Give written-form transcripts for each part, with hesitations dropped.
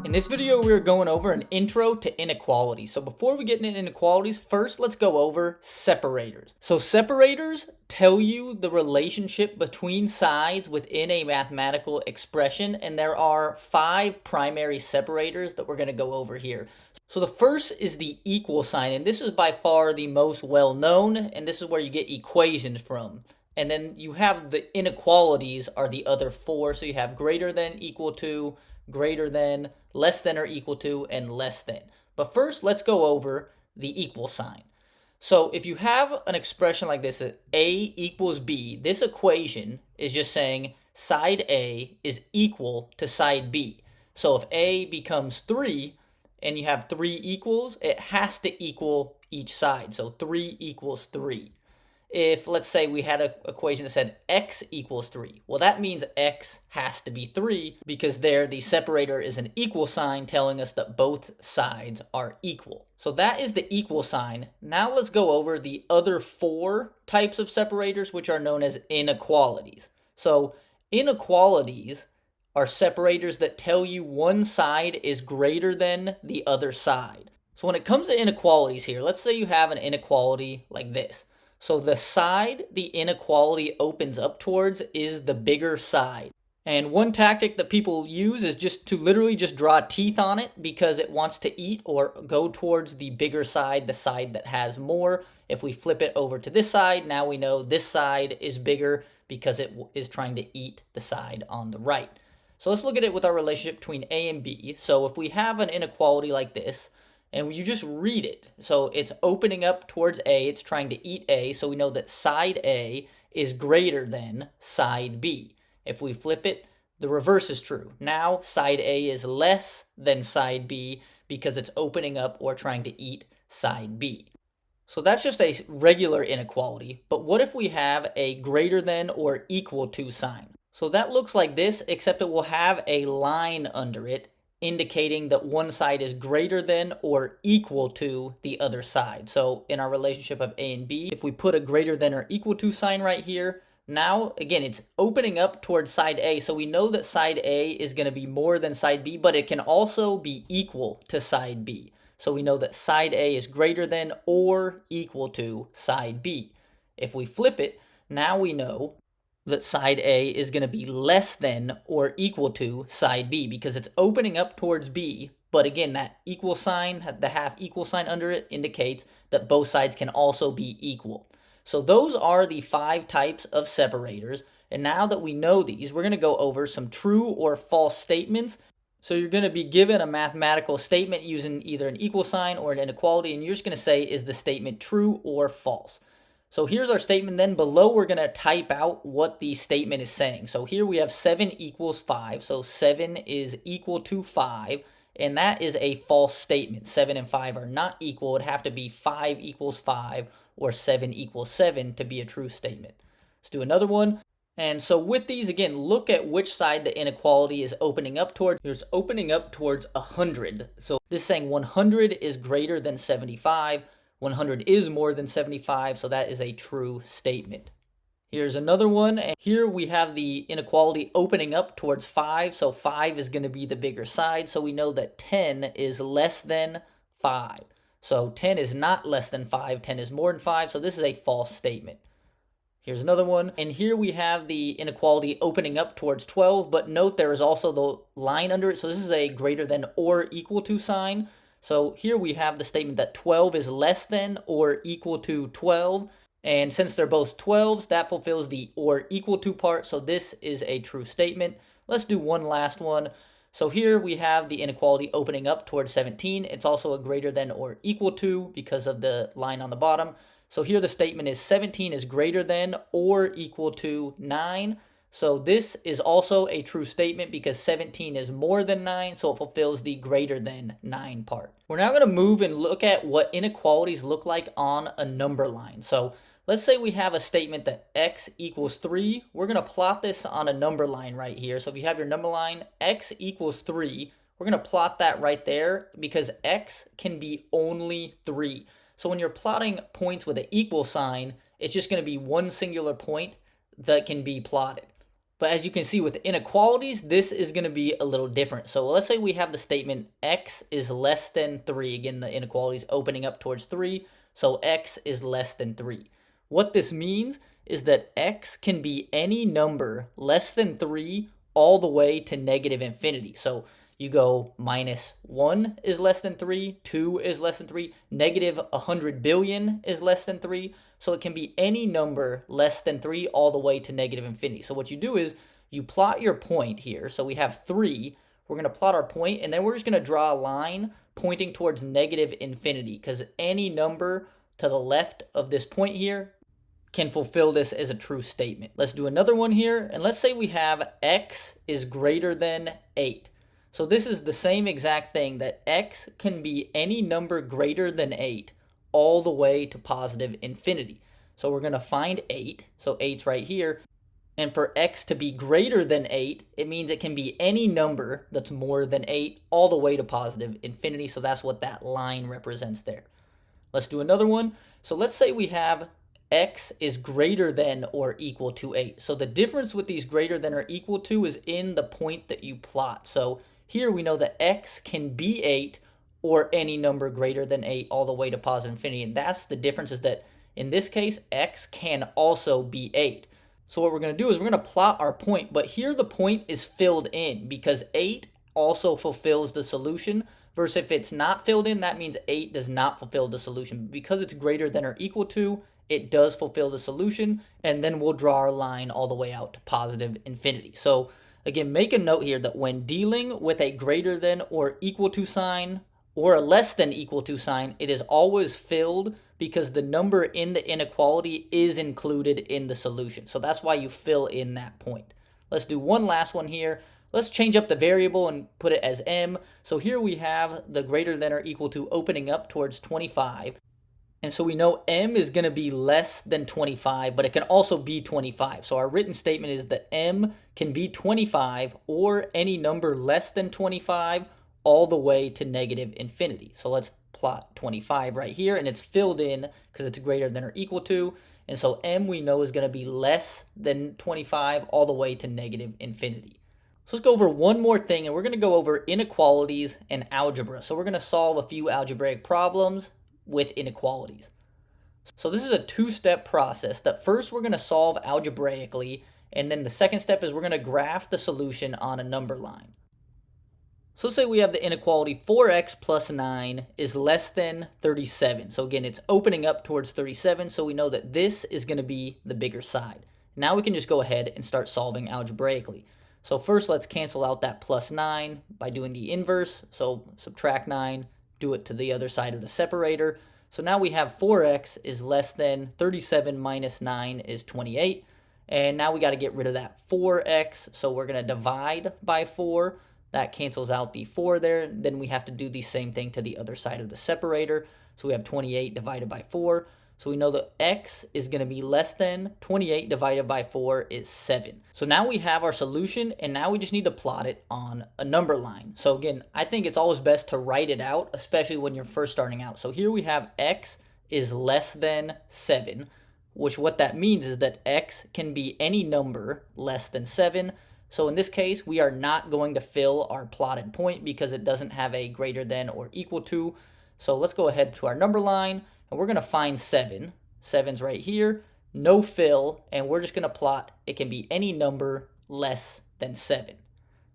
In this video, we're going over an intro to inequalities. So before we get into inequalities, first let's go over separators. So separators tell you the relationship between sides within a mathematical expression, and there are 5 primary separators that we're going to go over here. So the first is the equal sign, and this is by far the most well known, and this is where you get equations from. And then you have the inequalities are the other 4, so you have greater than, equal to, greater than, less than or equal to, and less than. But first, let's go over the equal sign. So if you have an expression like this, that A equals B, this equation is just saying side A is equal to side B. So if A becomes 3 and you have 3 equals, it has to equal each side. So 3 equals 3. If, let's say, we had an equation that said x equals 3, well, that means x has to be 3 because there the separator is an equal sign telling us that both sides are equal. So that is the equal sign. Now let's go over the other 4 types of separators, which are known as inequalities. So inequalities are separators that tell you one side is greater than the other side. So when it comes to inequalities here, let's say you have an inequality like this. So the side the inequality opens up towards is the bigger side. And one tactic that people use is just to literally just draw teeth on it because it wants to eat or go towards the bigger side, the side that has more. If we flip it over to this side, now we know this side is bigger because it is trying to eat the side on the right. So let's look at it with our relationship between A and B. So if we have an inequality like this, and you just read it. So it's opening up towards A, it's trying to eat A, so we know that side A is greater than side B. If we flip it, the reverse is true. Now side A is less than side B because it's opening up or trying to eat side B. So that's just a regular inequality, but what if we have a greater than or equal to sign? So that looks like this, except it will have a line under it indicating that one side is greater than or equal to the other side. So in our relationship of A and B, if we put a greater than or equal to sign right here, now again it's opening up towards side A, so we know that side A is going to be more than side B, but it can also be equal to side B. So we know that side A is greater than or equal to side B. If we flip it, now we know that side A is going to be less than or equal to side B because it's opening up towards B, but again, that equal sign, the half equal sign under it indicates that both sides can also be equal. So those are the 5 types of separators, and now that we know these, we're going to go over some true or false statements. So you're going to be given a mathematical statement using either an equal sign or an inequality, and you're just going to say, is the statement true or false? So here's our statement. Then below we're going to type out what the statement is saying. So here we have 7 equals 5. So 7 is equal to 5. And that is a false statement. 7 and 5 are not equal. It would have to be 5 equals 5 or 7 equals 7 to be a true statement. Let's do another one. And so with these, again, look at which side the inequality is opening up towards. It's opening up towards 100. So this is saying 100 is greater than 75. 100 is more than 75, so that is a true statement. Here's another one, and here we have the inequality opening up towards 5, so 5 is going to be the bigger side, so we know that 10 is less than 5. So 10 is not less than 5, 10 is more than 5, so this is a false statement. Here's another one, and here we have the inequality opening up towards 12, but note there is also the line under it, so this is a greater than or equal to sign. So here we have the statement that 12 is less than or equal to 12. And since they're both 12s, that fulfills the or equal to part. So this is a true statement. Let's do one last one. So here we have the inequality opening up towards 17. It's also a greater than or equal to because of the line on the bottom. So here the statement is 17 is greater than or equal to 9. So this is also a true statement because 17 is more than 9, so it fulfills the greater than 9 part. We're now going to move and look at what inequalities look like on a number line. So let's say we have a statement that x equals 3. We're going to plot this on a number line right here. So if you have your number line, x equals 3, we're going to plot that right there because x can be only 3. So when you're plotting points with an equal sign, it's just going to be one singular point that can be plotted. But as you can see with inequalities, this is going to be a little different. So let's say we have the statement x is less than 3. Again, the inequality is opening up towards 3. So x is less than 3. What this means is that x can be any number less than 3 all the way to negative infinity. So you go -1 is less than 3, 2 is less than 3, negative 100 billion is less than 3. So it can be any number less than 3 all the way to negative infinity. So what you do is you plot your point here. So we have 3. We're going to plot our point, and then we're just going to draw a line pointing towards negative infinity, because any number to the left of this point here can fulfill this as a true statement. Let's do another one here, and let's say we have x is greater than 8. So this is the same exact thing, that x can be any number greater than 8 all the way to positive infinity. So we're going to find 8. So 8's right here. And for x to be greater than 8, it means it can be any number that's more than 8 all the way to positive infinity. So that's what that line represents there. Let's do another one. So let's say we have x is greater than or equal to 8. So the difference with these greater than or equal to is in the point that you plot. So here we know that x can be 8 or any number greater than 8 all the way to positive infinity. And that's the difference, is that in this case, x can also be 8. So what we're going to do is we're going to plot our point, but here the point is filled in because 8 also fulfills the solution, versus if it's not filled in, that means 8 does not fulfill the solution. Because it's greater than or equal to, it does fulfill the solution, and then we'll draw our line all the way out to positive infinity. So again, make a note here that when dealing with a greater than or equal to sign or a less than equal to sign, it is always filled because the number in the inequality is included in the solution. So that's why you fill in that point. Let's do one last one here. Let's change up the variable and put it as m. So here we have the greater than or equal to opening up towards 25. And so we know m is going to be less than 25, but it can also be 25. So our written statement is that m can be 25 or any number less than 25 all the way to negative infinity. So let's plot 25 right here, and it's filled in because it's greater than or equal to. And so m we know is going to be less than 25 all the way to negative infinity. So let's go over one more thing, and we're going to go over inequalities and algebra. So we're going to solve a few algebraic problems with inequalities. So this is a two-step process. That first we're going to solve algebraically, and then the second step is we're going to graph the solution on a number line. So let's say we have the inequality 4x plus 9 is less than 37. So again, it's opening up towards 37, so we know that this is going to be the bigger side. Now we can just go ahead and start solving algebraically. So first let's cancel out that plus 9 by doing the inverse. So subtract 9, do it to the other side of the separator. So now we have 4x is less than 37 minus 9 is 28. And now we got to get rid of that 4x. So we're going to divide by 4. That cancels out the 4 there. Then we have to do the same thing to the other side of the separator. So we have 28 divided by 4. So we know that x is going to be less than 28 divided by 4 is 7. So now we have our solution, and now we just need to plot it on a number line. So again, I think it's always best to write it out, especially when you're first starting out. So here we have x is less than 7, which what that means is that x can be any number less than 7. So in this case, we are not going to fill our plotted point because it doesn't have a greater than or equal to. So let's go ahead to our number line, and we're going to find 7. 7's right here, no fill, and we're just going to plot it can be any number less than 7.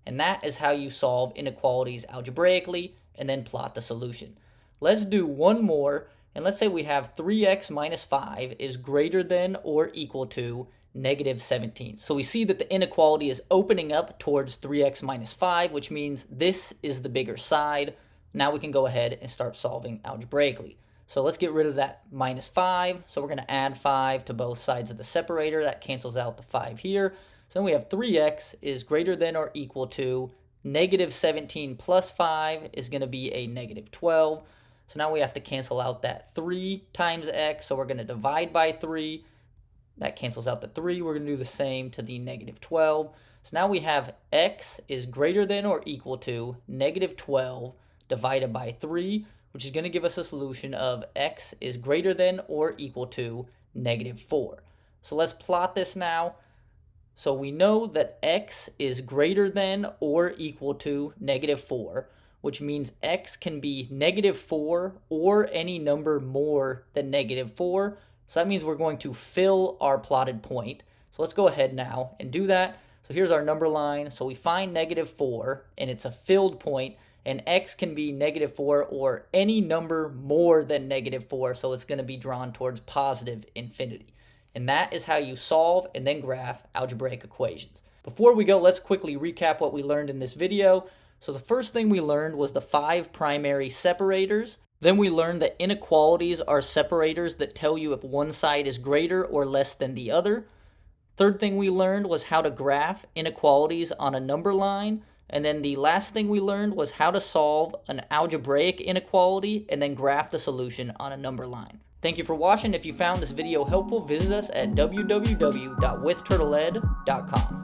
And that is how you solve inequalities algebraically and then plot the solution. Let's do one more, and let's say we have 3x minus 5 is greater than or equal to negative 17. So we see that the inequality is opening up towards 3x minus 5, which means this is the bigger side. Now we can go ahead and start solving algebraically. So let's get rid of that minus 5. So we're going to add 5 to both sides of the separator. That cancels out the 5 here. So then we have 3x is greater than or equal to negative 17 plus 5 is going to be a negative 12. So now we have to cancel out that 3 times x. So we're going to divide by 3. That cancels out the 3. We're going to do the same to the negative 12. So now we have x is greater than or equal to negative 12 divided by 3, which is going to give us a solution of x is greater than or equal to negative 4. So let's plot this now. So we know that x is greater than or equal to -4, which means x can be -4 or any number more than -4. So that means we're going to fill our plotted point. So let's go ahead now and do that. So here's our number line. So we find -4 and it's a filled point, and x can be -4 or any number more than -4. So it's going to be drawn towards positive infinity. And that is how you solve and then graph algebraic equations. Before we go, let's quickly recap what we learned in this video. So the first thing we learned was the 5 primary separators. Then we learned that inequalities are separators that tell you if one side is greater or less than the other. Third thing we learned was how to graph inequalities on a number line. And then the last thing we learned was how to solve an algebraic inequality and then graph the solution on a number line. Thank you for watching. If you found this video helpful, visit us at www.withturtled.com.